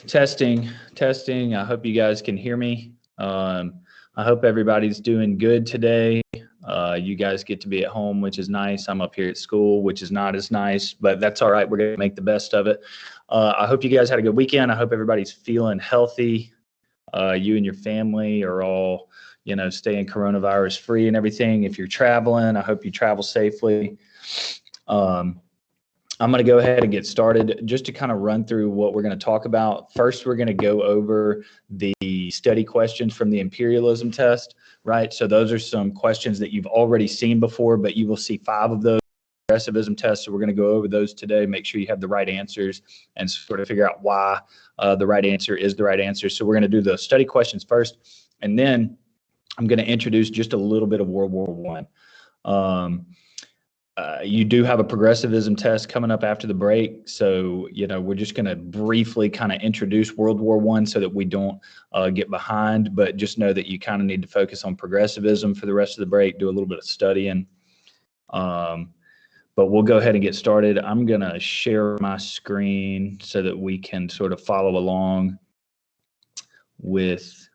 Testing. I hope you guys can hear me. I hope everybody's doing good today. You guys get to be at home, which is nice. I'm up here at school, which is not as nice, but that's all right. We're going to make the best of it. I hope you guys had a good weekend. I hope everybody's feeling healthy. You and your family are all, staying coronavirus free and everything. If you're traveling, I hope you travel safely. I'm going to go ahead and get started just to kind of run through what we're going to talk about. First, we're going to go over the study questions from the imperialism test, right? So those are some questions that you've already seen before, but you will see 5 of those progressivism tests. So we're going to go over those today, make sure you have the right answers and sort of figure out why the right answer is the right answer. So we're going to do the study questions first, and then I'm going to introduce just a little bit of World War I. You do have a progressivism test coming up after the break. So, we're just going to briefly kind of introduce World War I so that we don't get behind, but just know that you kind of need to focus on progressivism for the rest of the break, do a little bit of studying. But we'll go ahead and get started. I'm going to share my screen so that we can sort of follow along with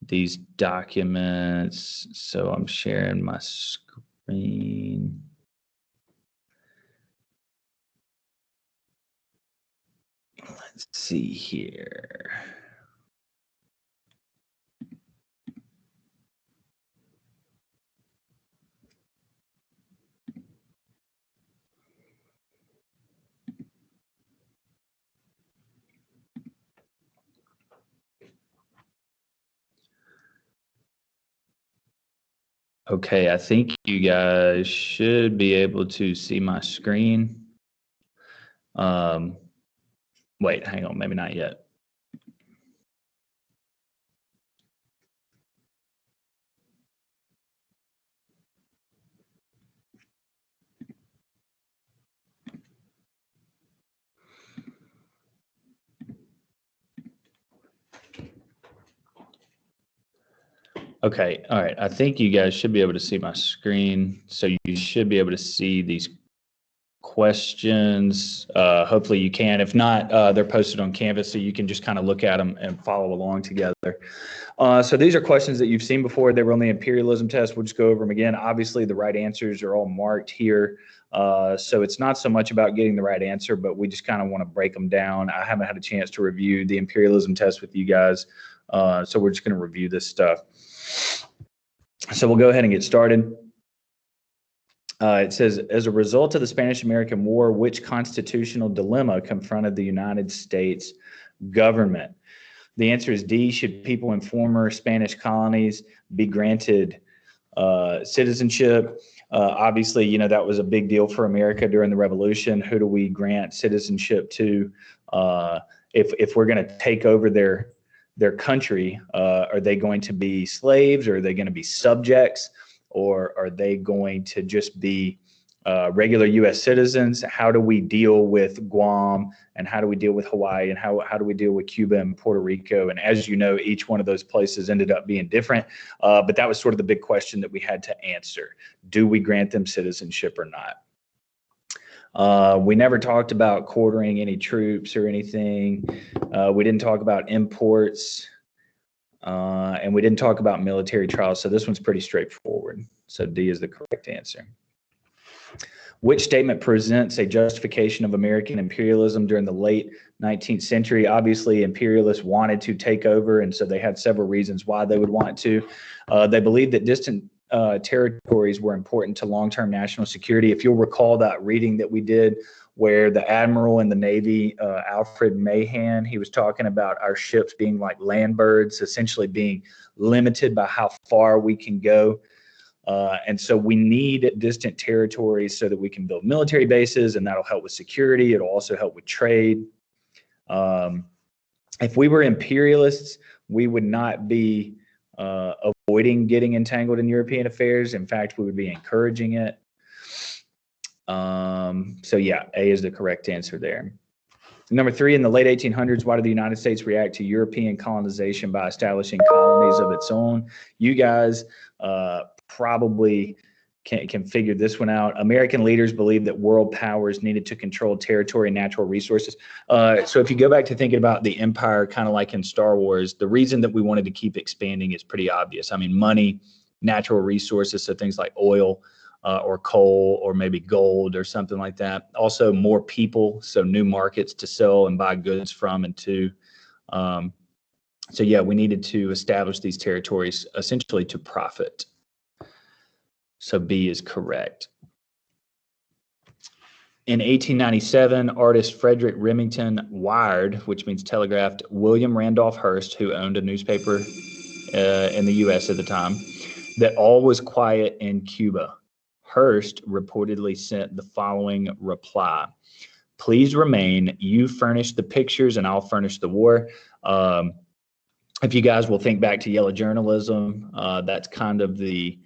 these documents. So I'm sharing my screen. Let's see here. Okay, I think you guys should be able to see my screen. Wait, hang on, maybe not yet. Okay, all right. I think you guys should be able to see my screen. So you should be able to see these questions. Hopefully you can. If not, they're posted on Canvas, so you can just kind of look at them and follow along together. So these are questions that you've seen before. They were on the imperialism test. We'll just go over them again. Obviously, the right answers are all marked here. So it's not so much about getting the right answer, but we just kind of want to break them down. I haven't had a chance to review the imperialism test with you guys, so we're just going to review this stuff. So we'll go ahead and get started. It says, as a result of the Spanish-American War, which constitutional dilemma confronted the United States government? The answer is D. Should people in former Spanish colonies be granted citizenship? Obviously, that was a big deal for America during the Revolution. Who do we grant citizenship to? If we're going to take over their country, are they going to be slaves, or are they going to be subjects, or are they going to just be regular U.S. citizens? How do we deal with Guam, and how do we deal with Hawaii, and how do we deal with Cuba and Puerto Rico? And as you know, each one of those places ended up being different, but that was sort of the big question that we had to answer. Do we grant them citizenship or not? We never talked about quartering any troops or anything. We didn't talk about imports, and we didn't talk about military trials. So this one's pretty straightforward. So D is the correct answer. Which statement presents a justification of American imperialism during the late 19th century? Obviously, imperialists wanted to take over, and so they had several reasons why they would want to. They believed that distant territories were important to long-term national security. If you'll recall that reading that we did where the admiral in the Navy, Alfred Mahan, he was talking about our ships being like land birds, essentially being limited by how far we can go. And so we need distant territories so that we can build military bases, and that'll help with security. It'll also help with trade. If we were imperialists, we would not be avoiding getting entangled in European affairs. In fact, we would be encouraging it. So yeah, A is the correct answer there. Number 3, in the late 1800s, why did the United States react to European colonization by establishing colonies of its own? You guys probably can figure this one out. American leaders believed that world powers needed to control territory and natural resources. So if you go back to thinking about the empire, kind of like in Star Wars, the reason that we wanted to keep expanding is pretty obvious. I mean, money, natural resources, so things like oil or coal or maybe gold or something like that. Also more people, so new markets to sell and buy goods from and to. So yeah, we needed to establish these territories essentially to profit. So B is correct. In 1897, artist Frederick Remington wired, which means telegraphed, William Randolph Hearst, who owned a newspaper in the U.S. at the time, that all was quiet in Cuba. Hearst reportedly sent the following reply: "Please remain. You furnish the pictures and I'll furnish the war." If you guys will think back to yellow journalism, that's kind of the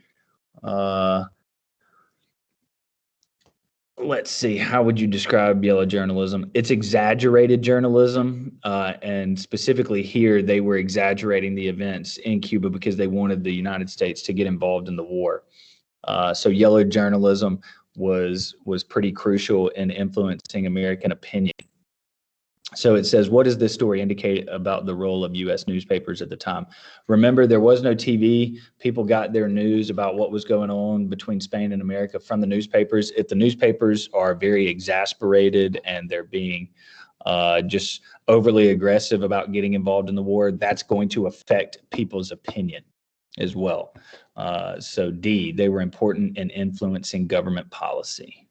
let's see, how would you describe yellow journalism? It's exaggerated journalism, and specifically here, they were exaggerating the events in Cuba because they wanted the United States to get involved in the war. So yellow journalism was pretty crucial in influencing American opinion. So it says, what does this story indicate about the role of U.S. newspapers at the time? Remember, there was no TV. People got their news about what was going on between Spain and America from the newspapers. If the newspapers are very exasperated and they're being just overly aggressive about getting involved in the war, that's going to affect people's opinion as well. So D, they were important in influencing government policy.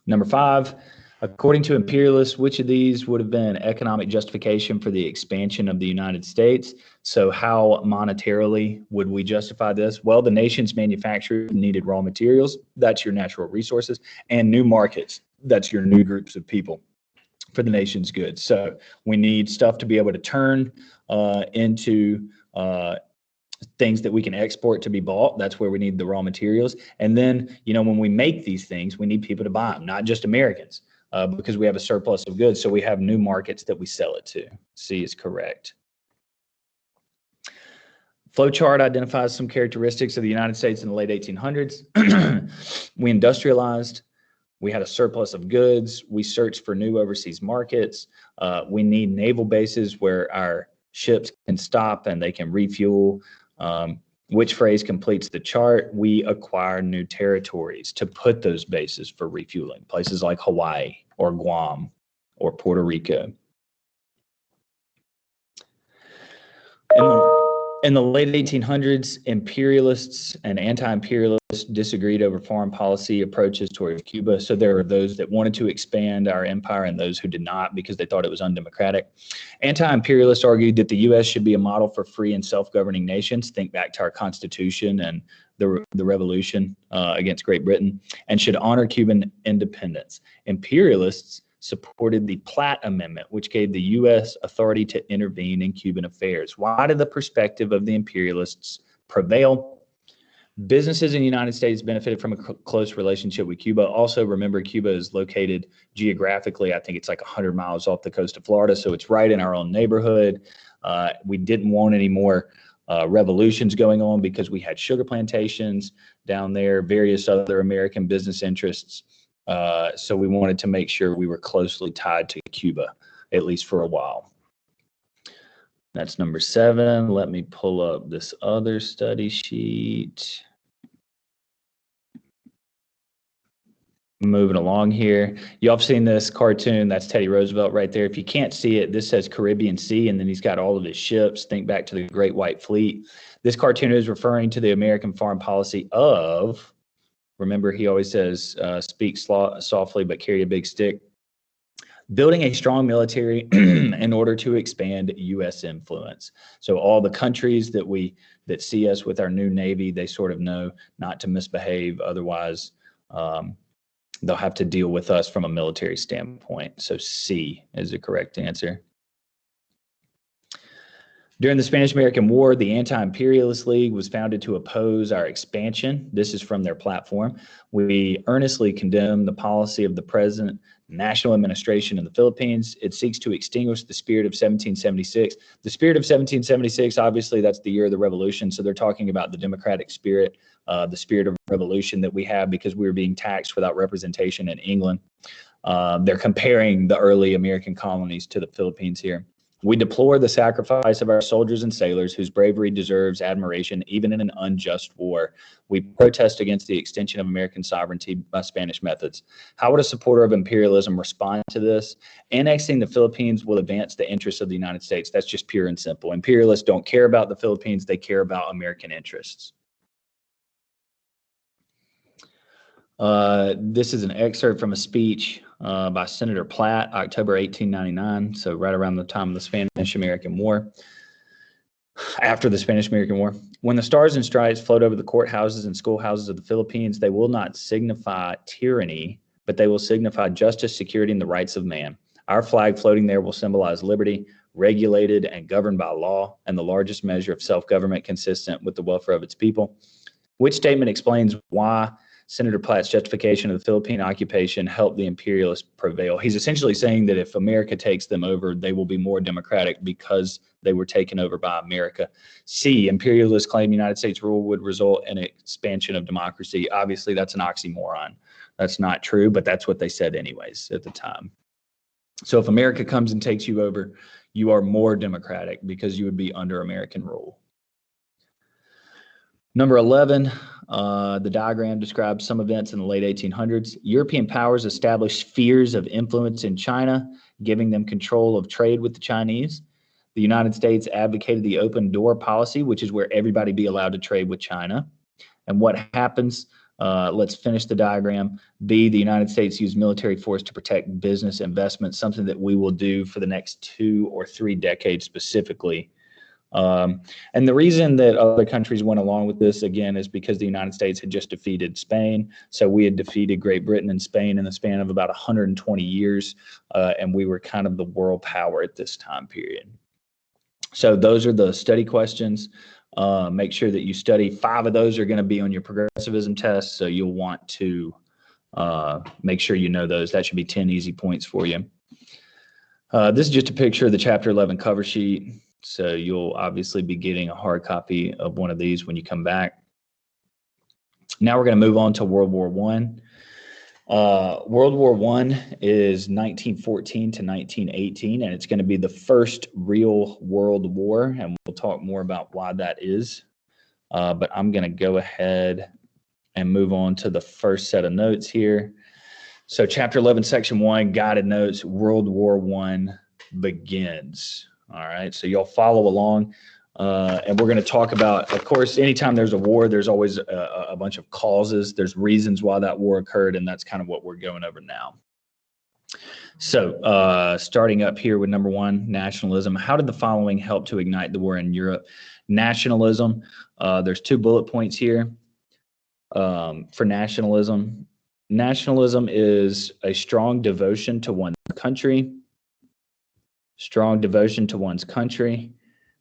Number 5, according to imperialists, which of these would have been economic justification for the expansion of the United States? So how monetarily would we justify this? Well, the nation's manufacturers needed raw materials, that's your natural resources, and new markets, that's your new groups of people for the nation's goods. So we need stuff to be able to turn into things that we can export to be bought. That's where we need the raw materials. And then, you know, when we make these things, we need people to buy them, not just Americans, because we have a surplus of goods. So we have new markets that we sell it to. C is correct. Flowchart identifies some characteristics of the United States in the late 1800s. We industrialized. We had a surplus of goods. We searched for new overseas markets. We need naval bases where our ships can stop and they can refuel. Which phrase completes the chart? We acquire new territories to put those bases for refueling, places like Hawaii or Guam or Puerto Rico. In the late 1800s, imperialists and anti-imperialists disagreed over foreign policy approaches towards Cuba. So there were those that wanted to expand our empire and those who did not because they thought it was undemocratic. Anti-imperialists argued that the U.S. should be a model for free and self-governing nations. Think back to our Constitution and the revolution against Great Britain, and should honor Cuban independence. Imperialists supported the Platt Amendment, which gave the U.S. authority to intervene in Cuban affairs. Why did the perspective of the imperialists prevail? Businesses in the United States benefited from a close relationship with Cuba. Also, remember, Cuba is located geographically, I think it's like 100 miles off the coast of Florida, so it's right in our own neighborhood. We didn't want any more revolutions going on because we had sugar plantations down there, various other American business interests. So we wanted to make sure we were closely tied to Cuba, at least for a while. That's number 7. Let me pull up this other study sheet. Moving along here. Y'all have seen this cartoon. That's Teddy Roosevelt right there. If you can't see it, this says Caribbean Sea, and then he's got all of his ships. Think back to the Great White Fleet. This cartoon is referring to the American foreign policy of, remember, he always says, speak softly but carry a big stick. Building a strong military in order to expand U.S. influence. So all the countries that see us with our new Navy, they sort of know not to misbehave. Otherwise, they'll have to deal with us from a military standpoint. So C is the correct answer. During the Spanish-American War, the Anti-Imperialist League was founded to oppose our expansion. This is from their platform. We earnestly condemn the policy of the present national administration in the Philippines. It seeks to extinguish the spirit of 1776. The spirit of 1776, obviously, that's the year of the revolution. So they're talking about the democratic spirit, the spirit of revolution that we have because we were being taxed without representation in England. They're comparing the early American colonies to the Philippines here. We deplore the sacrifice of our soldiers and sailors whose bravery deserves admiration even in an unjust war. We protest against the extension of American sovereignty by Spanish methods. How would a supporter of imperialism respond to this? Annexing the Philippines will advance the interests of the United States. That's just pure and simple. Imperialists don't care about the Philippines. They care about American interests. This is an excerpt from a speech by Senator Platt, October 1899, so right around the time of the Spanish-American War. After the Spanish-American War, when the stars and stripes float over the courthouses and schoolhouses of the Philippines, they will not signify tyranny, but they will signify justice, security, and the rights of man. Our flag floating there will symbolize liberty, regulated and governed by law, and the largest measure of self-government consistent with the welfare of its people. Which statement explains why Senator Platt's justification of the Philippine occupation helped the imperialists prevail? He's essentially saying that if America takes them over, they will be more democratic because they were taken over by America. C, imperialists claim United States rule would result in expansion of democracy. Obviously, that's an oxymoron. That's not true, but that's what they said anyways at the time. So if America comes and takes you over, you are more democratic because you would be under American rule. Number 11, the diagram describes some events in the late 1800s. European powers established spheres of influence in China, giving them control of trade with the Chinese. The United States advocated the open door policy, which is where everybody be allowed to trade with China. And what happens, let's finish the diagram. B, the United States used military force to protect business investment, something that we will do for the next 2 or 3 decades specifically. And the reason that other countries went along with this, again, is because the United States had just defeated Spain. So we had defeated Great Britain and Spain in the span of about 120 years, and we were kind of the world power at this time period. So those are the study questions. Make sure that you study. 5 of those are going to be on your progressivism test, so you'll want to make sure you know those. That should be 10 easy points for you. This is just a picture of the Chapter 11 cover sheet. So you'll obviously be getting a hard copy of one of these when you come back. Now we're going to move on to World War I. World War I is 1914 to 1918, and it's going to be the first real world war, and we'll talk more about why that is. But I'm going to go ahead and move on to the first set of notes here. So Chapter 11, Section 1, guided notes, World War I begins. All right, so y'all follow along, and we're going to talk about, of course, anytime there's a war, there's always a bunch of causes. There's reasons why that war occurred, and that's kind of what we're going over now. So starting up here with number 1, nationalism. How did the following help to ignite the war in Europe? Nationalism, there's 2 bullet points here for nationalism. Nationalism is a strong devotion to one's country. Strong devotion to one's country.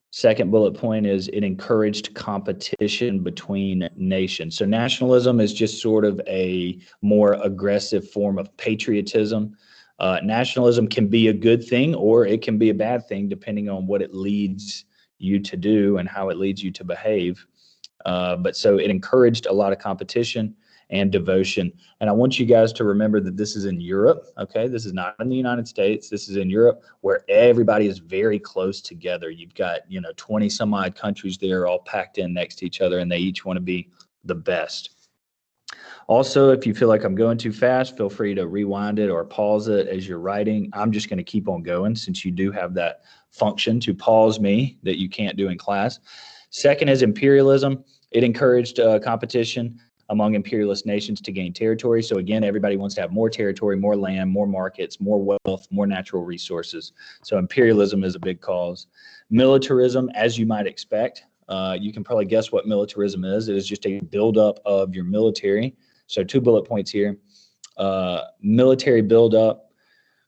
Second bullet point is it encouraged competition between nations. So nationalism is just sort of a more aggressive form of patriotism. Nationalism can be a good thing or it can be a bad thing depending on what it leads you to do and how it leads you to behave. But so it encouraged a lot of competition and devotion. And I want you guys to remember that this is in Europe, okay? This is not in the United States. This is in Europe where everybody is very close together. You've got, 20 some odd countries there all packed in next to each other, and they each want to be the best. Also, if you feel like I'm going too fast, feel free to rewind it or pause it as you're writing. I'm just going to keep on going since you do have that function to pause me that you can't do in class. Second is imperialism. It encouraged competition among imperialist nations to gain territory. So again, everybody wants to have more territory, more land, more markets, more wealth, more natural resources. So imperialism is a big cause. Militarism, as you might expect, you can probably guess what militarism is. It is just a buildup of your military. So 2 bullet points here. Military buildup.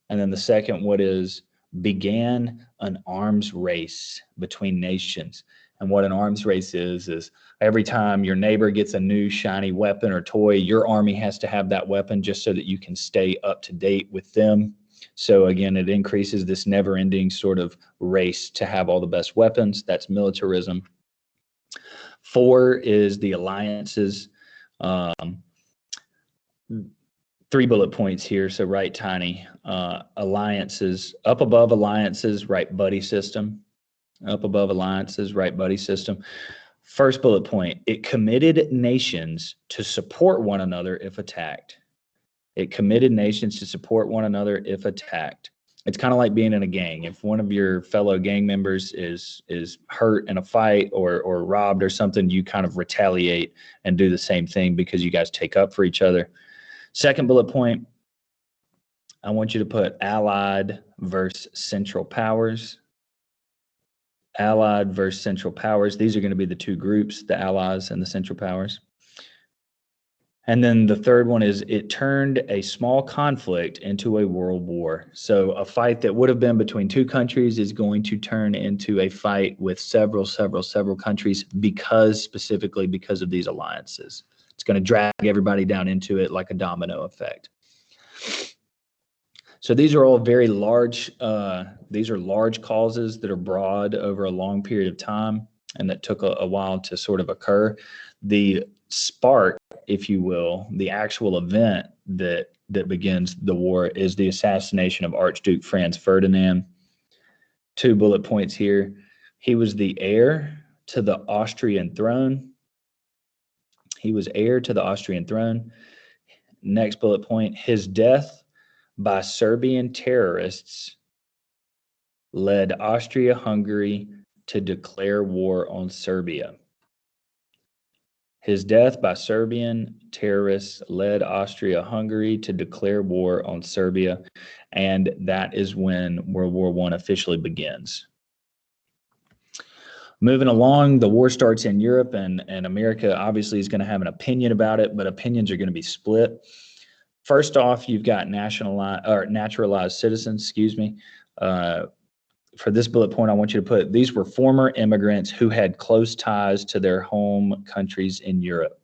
And then the second, what is began an arms race between nations. And what an arms race is every time your neighbor gets a new shiny weapon or toy, your army has to have that weapon just so that you can stay up to date with them. So again, it increases this never-ending sort of race to have all the best weapons. That's militarism. 4 is the alliances. 3 bullet points here, so write tiny. Alliances, up above alliances, write buddy system. Up above alliances, write buddy system. First bullet point, it committed nations to support one another if attacked. It committed nations to support one another if attacked. It's kind of like being in a gang. If one of your fellow gang members is hurt in a fight or robbed or something, you kind of retaliate and do the same thing because you guys take up for each other. Second bullet point, I want you to put allied versus central powers. Allied versus central powers. These are going to be the two groups, the allies and the central powers. And then the third one is it turned a small conflict into a world war. So a fight that would have been between two countries is going to turn into a fight with several countries specifically because of these alliances. It's going to drag everybody down into it like a domino effect. So these are all very large, these are large causes that are broad over a long period of time and that took a while to sort of occur. The spark, if you will, the actual event that begins the war is the assassination of Archduke Franz Ferdinand. 2 bullet points here. He was the heir to the Austrian throne. He was heir to the Austrian throne. Next bullet point, his death by Serbian terrorists led Austria-Hungary to declare war on Serbia. His death by Serbian terrorists led Austria-Hungary to declare war on Serbia, and that is when World War I officially begins. Moving along, the war starts in Europe, and America obviously is going to have an opinion about it, but opinions are going to be split. First off, you've got naturalized citizens, for this bullet point, I want you to put, these were former immigrants who had close ties to their home countries in Europe.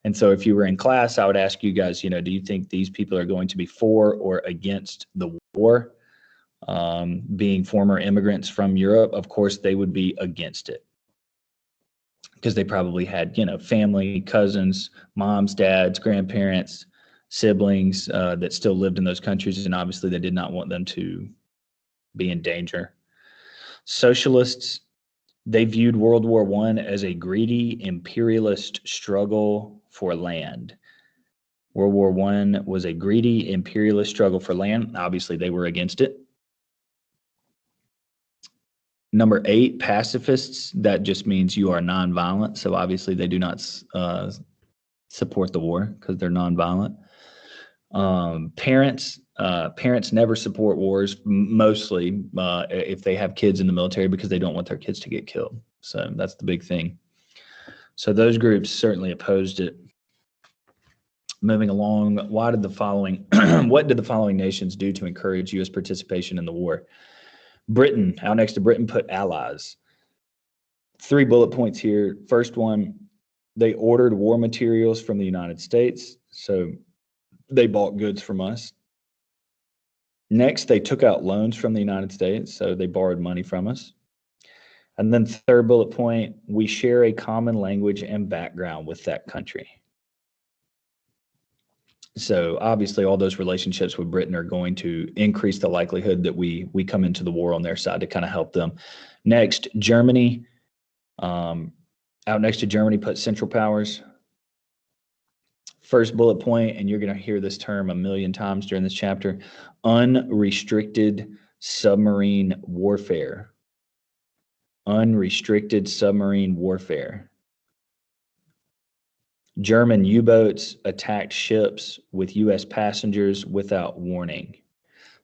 And so if you were in class, I would ask you guys, do you think these people are going to be for or against the war? Being former immigrants from Europe, of course, they would be against it because they probably had, family, cousins, moms, dads, grandparents, siblings that still lived in those countries, and obviously they did not want them to be in danger. Socialists, they viewed World War I as a greedy imperialist struggle for land. World War I was a greedy imperialist struggle for land. Obviously, they were against it. Number 8, pacifists, that just means you are nonviolent. So obviously they do not support the war because they're nonviolent. Parents never support wars, mostly if they have kids in the military, because they don't want their kids to get killed. So that's the big thing. So those groups certainly opposed it. Moving along, what did the following nations do to encourage U.S. participation in the war? Britain, out next to Britain, put allies. 3 bullet points here. First one, they ordered war materials from the United States. So they bought goods from us. Next, they took out loans from the United States, so they borrowed money from us. And then 3rd bullet point, we share a common language and background with that country. So obviously all those relationships with Britain are going to increase the likelihood that we come into the war on their side to kind of help them. Next, Germany. Out next to Germany, put Central Powers. First bullet point, and you're going to hear this term a million times during this chapter, unrestricted submarine warfare. Unrestricted submarine warfare. German U-boats attacked ships with U.S. passengers without warning.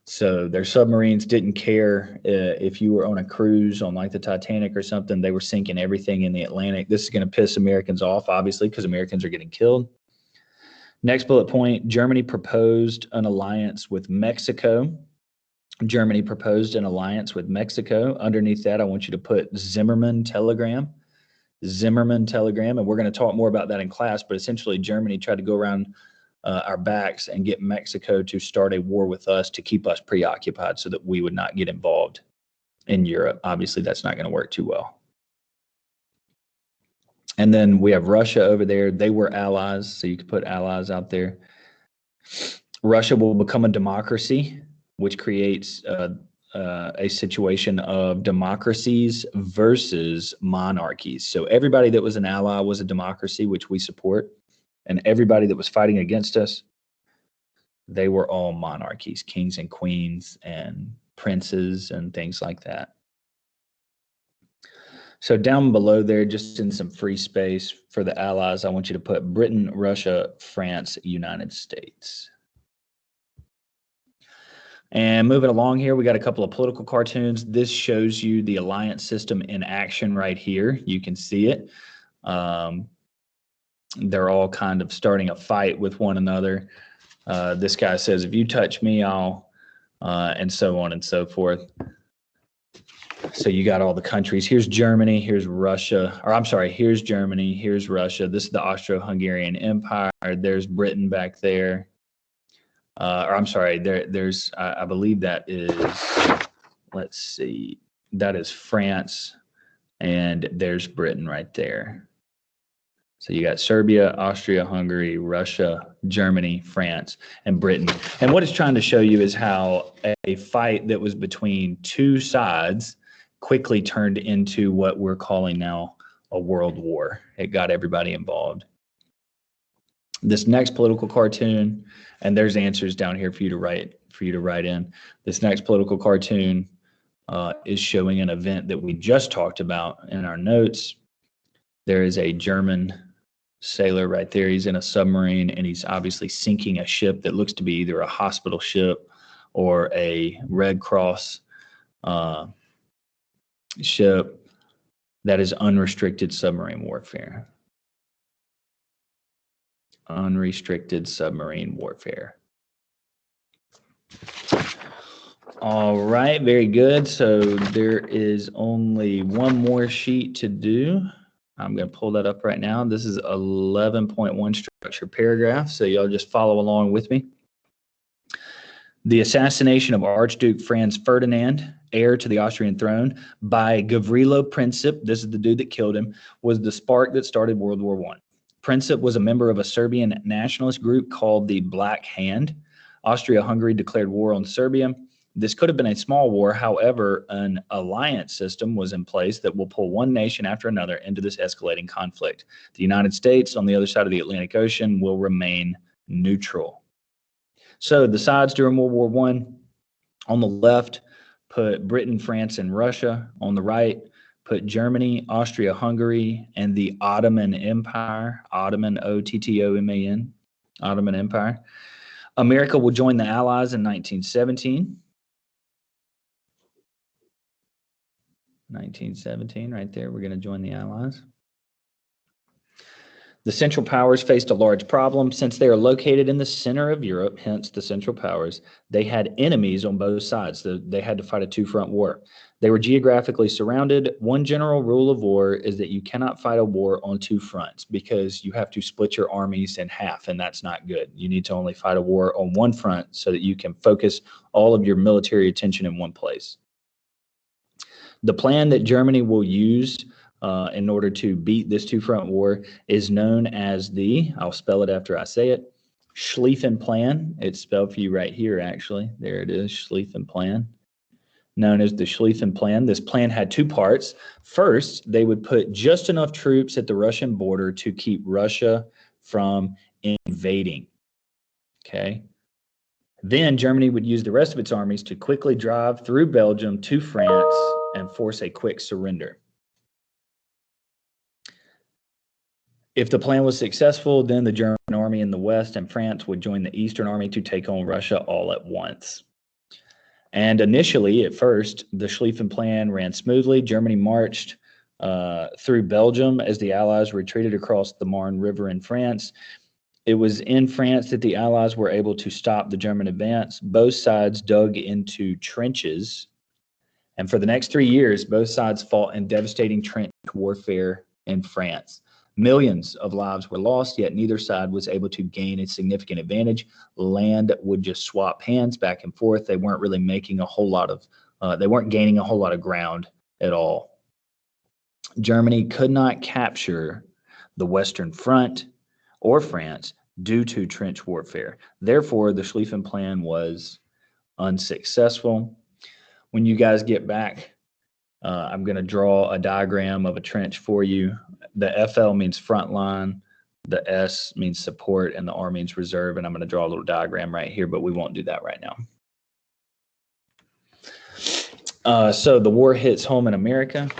So their submarines didn't care if you were on a cruise on like the Titanic or something. They were sinking everything in the Atlantic. This is going to piss Americans off, obviously, because Americans are getting killed. Next bullet point, Germany proposed an alliance with Mexico. Germany proposed an alliance with Mexico. Underneath that, I want you to put Zimmerman telegram. Zimmerman telegram, and we're going to talk more about that in class, but essentially Germany tried to go around our backs and get Mexico to start a war with us to keep us preoccupied so that we would not get involved in Europe. Obviously, that's not going to work too well. And then we have Russia over there. They were allies, so you could put allies out there. Russia will become a democracy, which creates a situation of democracies versus monarchies. So everybody that was an ally was a democracy, which we support, and everybody that was fighting against us, they were all monarchies, kings and queens and princes and things like that. So down below there, just in some free space for the allies, I want you to put Britain, Russia, France, United States. And moving along here, we got a couple of political cartoons. This shows you the alliance system in action right here. You can see it. They're all kind of starting a fight with one another. This guy says, if you touch me, I'll, and so on and so forth. So you got all the countries. Here's Germany, here's Russia, or I'm sorry, here's Germany, here's Russia. This is the Austro-Hungarian Empire. There's Britain back there. Or I'm sorry, there's, I believe that is, let's see, that is France, and there's Britain right there. So you got Serbia, Austria, Hungary, Russia, Germany, France, and Britain. And what it's trying to show you is how a fight that was between two sides quickly turned into what we're calling now a world war. It got everybody involved. This next political cartoon, and there's answers down here for you to write in. This next political cartoon is showing an event that we just talked about in our notes. There is a German sailor right there. He's in a submarine, and he's obviously sinking a ship that looks to be either a hospital ship or a Red Cross ship. That is unrestricted submarine warfare. Unrestricted submarine warfare. All right, very good. So there is only one more sheet to do. I'm going to pull that up right now. This is 11.1 structure paragraph, so y'all just follow along with me. The assassination of Archduke Franz Ferdinand, heir to the Austrian throne, by Gavrilo Princip, this is the dude that killed him, was the spark that started World War I. Princip was a member of a Serbian nationalist group called the Black Hand. Austria-Hungary declared war on Serbia. This could have been a small war. However, an alliance system was in place that will pull one nation after another into this escalating conflict. The United States, on the other side of the Atlantic Ocean, will remain neutral. So the sides during World War I, on the left, put Britain, France, and Russia. On the right, put Germany, Austria-Hungary, and the Ottoman Empire, Ottoman, O-T-T-O-M-A-N, Ottoman Empire. America will join the Allies in 1917. 1917, right there, we're going to join the Allies. The Central Powers faced a large problem. Since they are located in the center of Europe, hence the Central Powers, they had enemies on both sides. They had to fight a two-front war. They were geographically surrounded. One general rule of war is that you cannot fight a war on two fronts because you have to split your armies in half, and that's not good. You need to only fight a war on one front so that you can focus all of your military attention in one place. The plan that Germany will use in order to beat this two-front war is known as the, I'll spell it after I say it, Schlieffen Plan. It's spelled for you right here, actually. There it is, Schlieffen Plan, known as the Schlieffen Plan. This plan had two parts. First, they would put just enough troops at the Russian border to keep Russia from invading, okay? Then Germany would use the rest of its armies to quickly drive through Belgium to France and force a quick surrender. If the plan was successful, then the German army in the west and France would join the Eastern army to take on Russia all at once. And initially, at first, the Schlieffen Plan ran smoothly. Germany marched through Belgium as the Allies retreated across the Marne River in France. It was in France that the Allies were able to stop the German advance. Both sides dug into trenches, and for the next 3 years, both sides fought in devastating trench warfare in France. Millions of lives were lost, yet neither side was able to gain a significant advantage. Land would just swap hands back and forth. They weren't really making a whole lot of, they weren't gaining a whole lot of ground at all. Germany could not capture the Western Front or France due to trench warfare. Therefore, the Schlieffen Plan was unsuccessful. When you guys get back, I'm going to draw a diagram of a trench for you. The FL means front line, the S means support, and the R means reserve. And I'm going to draw a little diagram right here, but we won't do that right now. So the war hits home in America.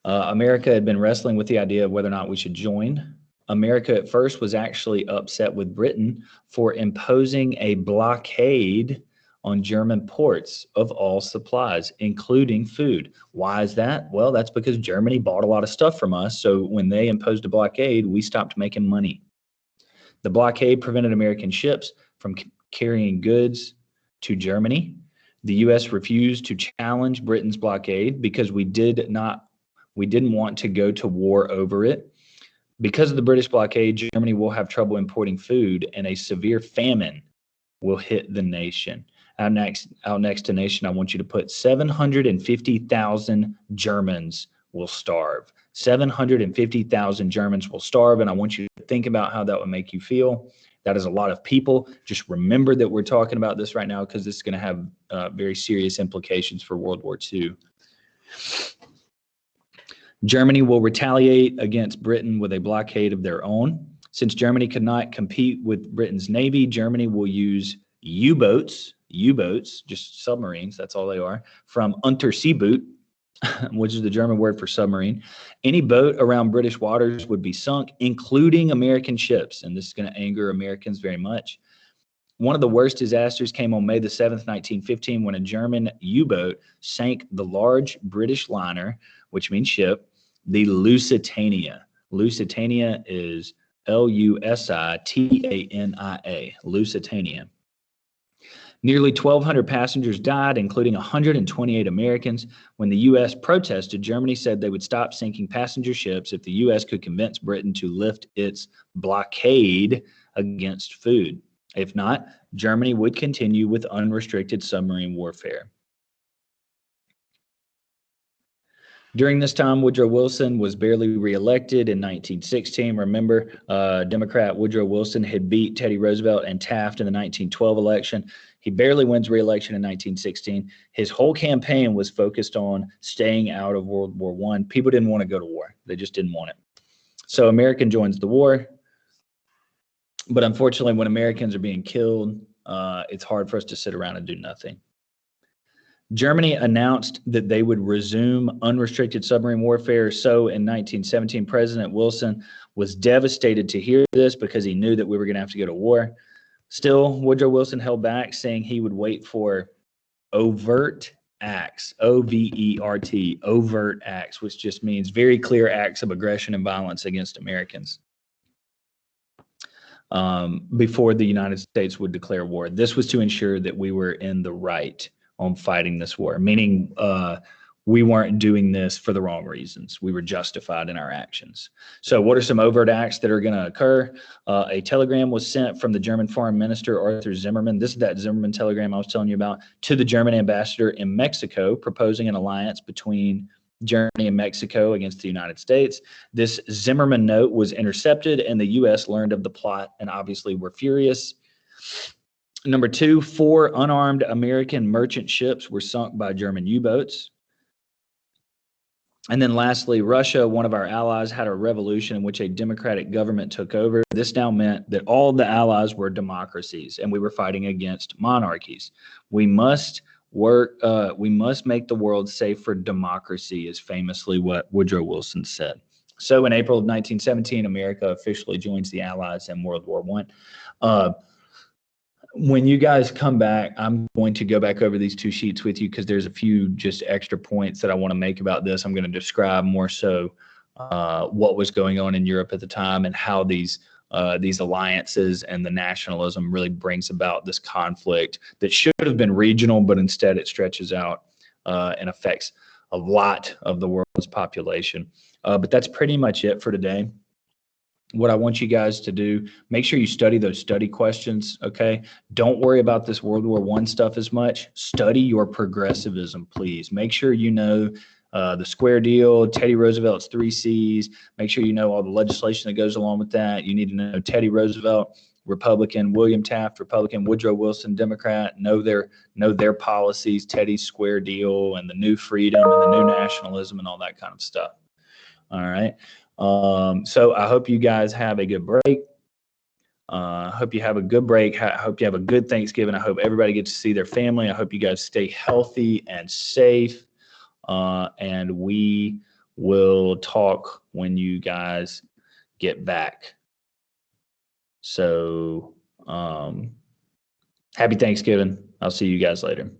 America had been wrestling with the idea of whether or not we should join. America at first was actually upset with Britain for imposing a blockade on German ports of all supplies, including food. Why is that? Well, that's because Germany bought a lot of stuff from us. So when they imposed a blockade, we stopped making money. The blockade prevented American ships from carrying goods to Germany. The U.S. refused to challenge Britain's blockade because we didn't want to go to war over it. Because of the British blockade, Germany will have trouble importing food, and a severe famine will hit the nation. Out next to nation, I want you to put 750,000 Germans will starve. 750,000 Germans will starve, and I want you to think about how that would make you feel. That is a lot of people. Just remember that we're talking about this right now because this is going to have very serious implications for World War II. Germany will retaliate against Britain with a blockade of their own. Since Germany could not compete with Britain's navy, Germany will use U-boats, just submarines, that's all they are, from Unterseeboot, which is the German word for submarine. Any boat around British waters would be sunk, including American ships, and this is going to anger Americans very much. One of the worst disasters came on May the 7th, 1915, when a German U-boat sank the large British liner, which means ship, the Lusitania. Lusitania is Lusitania, Lusitania. Nearly 1,200 passengers died, including 128 Americans. When the U.S. protested, Germany said they would stop sinking passenger ships if the U.S. could convince Britain to lift its blockade against food. If not, Germany would continue with unrestricted submarine warfare. During this time, Woodrow Wilson was barely reelected in 1916. Remember, Democrat Woodrow Wilson had beat Teddy Roosevelt and Taft in the 1912 election. He barely wins re-election in 1916. His whole campaign was focused on staying out of World War I. People didn't want to go to war. They just didn't want it. So America joins the war. But unfortunately, when Americans are being killed, it's hard for us to sit around and do nothing. Germany announced that they would resume unrestricted submarine warfare. So in 1917, President Wilson was devastated to hear this because he knew that we were going to have to go to war. Still, Woodrow Wilson held back, saying he would wait for overt acts, O-V-E-R-T, overt acts, which just means very clear acts of aggression and violence against Americans before the United States would declare war. This was to ensure that we were in the right on fighting this war, meaning we weren't doing this for the wrong reasons. We were justified in our actions. So what are some overt acts that are going to occur? A telegram was sent from the German Foreign Minister, Arthur Zimmermann. This is that Zimmermann telegram I was telling you about, to the German ambassador in Mexico, proposing an alliance between Germany and Mexico against the United States. This Zimmermann note was intercepted, and the U.S. learned of the plot and obviously were furious. Number two, 4 unarmed American merchant ships were sunk by German U-boats. And then lastly, Russia, one of our allies, had a revolution in which a democratic government took over. This now meant that all the allies were democracies, and we were fighting against monarchies. We must make the world safe for democracy, is famously what Woodrow Wilson said. So in April of 1917, America officially joins the Allies in World War I. When you guys come back, I'm going to go back over these 2 sheets with you because there's a few just extra points that I want to make about this. I'm going to describe more so what was going on in Europe at the time and how these alliances and the nationalism really brings about this conflict that should have been regional, but instead it stretches out and affects a lot of the world's population. But that's pretty much it for today. What I want you guys to do, make sure you study those study questions, okay? Don't worry about this World War I stuff as much. Study your progressivism, please. Make sure you know the square deal, Teddy Roosevelt's 3 C's. Make sure you know all the legislation that goes along with that. You need to know Teddy Roosevelt, Republican, William Taft, Republican, Woodrow Wilson, Democrat. Know their policies, Teddy's square deal, and the new freedom and the new nationalism and all that kind of stuff. All right. So I hope you guys have a good break. I hope you have a good break. I hope you have a good Thanksgiving. I hope everybody gets to see their family. I hope you guys stay healthy and safe. And we will talk when you guys get back. So happy Thanksgiving. I'll see you guys later.